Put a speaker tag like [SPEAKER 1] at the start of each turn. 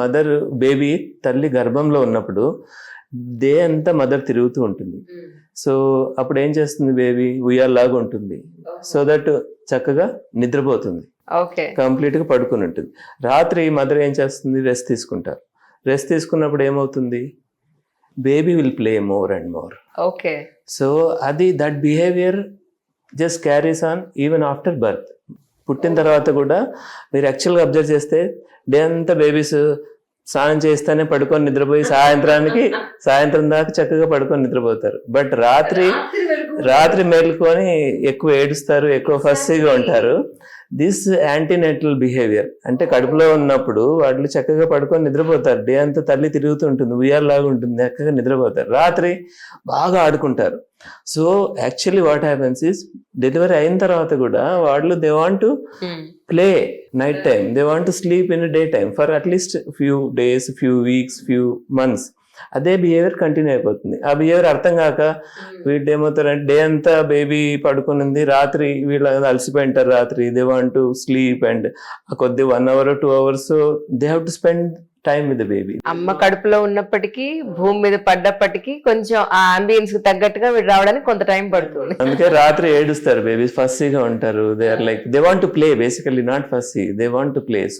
[SPEAKER 1] Mother baby తల్లి గర్భంలో ఉన్నప్పుడు డే అంతా మదర్ తిరుగుతూ ఉంటుంది. సో అప్పుడు ఏం చేస్తుంది బేబీ ఉయ్యాల్లాగా ఉంటుంది. సో దట్ చక్కగా నిద్రపోతుంది, కంప్లీట్ గా పడుకుని ఉంటుంది. రాత్రి మదర్ ఏం చేస్తుంది, రెస్ట్ తీసుకుంటారు. రెస్ట్ తీసుకున్నప్పుడు ఏమవుతుంది, baby will play more and more. So అది that behaviour just carries on even after birth. పుట్టిన తర్వాత కూడా మీరు యాక్చువల్గా అబ్జర్వ్ చేస్తే డే అంతా బేబీస్ స్నానం చేస్తేనే పడుకొని నిద్రపోయి సాయంత్రం దాకా చక్కగా పడుకొని నిద్రపోతారు. బట్ రాత్రి మేలుకొని ఎక్కువ ఏడుస్తారు, ఎక్కువ ఫస్సీగా ఉంటారు. దిస్ యాంటీనేటల్ బిహేవియర్ అంటే కడుపులో ఉన్నప్పుడు వాళ్ళు చక్కగా పడుకొని నిద్రపోతారు. డే అంతా తల్లి తిరుగుతుంటుంది, ఉయ్యాల్లాగా ఉంటుంది, చక్కగా నిద్రపోతారు. రాత్రి బాగా ఆడుకుంటారు. So actually what happens is delivery అయిన తర్వాత కూడా వాళ్ళు they want to play night time, they want to sleep in day time for at least few days, few weeks, few months. అదే బిహేవియర్ కంటిన్యూ అయిపోతుంది. ఆ బిహేవియర్ అర్థం కాక వీళ్ళు ఏమవుతారంటే డే అంతా బేబీ పడుకునింది, రాత్రి వీళ్ళు అలసిపోయింటారు, రాత్రి they want to sleep and కొద్ది 1 hour or 2 hours they have to spend time with the baby.
[SPEAKER 2] అమ్మ కడుపులో ఉన్నప్పటికీ భూమి మీద పడ్డప్పటికీ కొంచెం ఆ అంబియన్స్ కి తగ్గట్టుగా వీడు రావడానికి కొంత టైం పడుతుంది.
[SPEAKER 1] అందుకే రాత్రి ఏడుస్తారు, బేబీస్ ఫస్సీగా ఉంటారు. They are like they want to play, basically not fussy, they want to play. So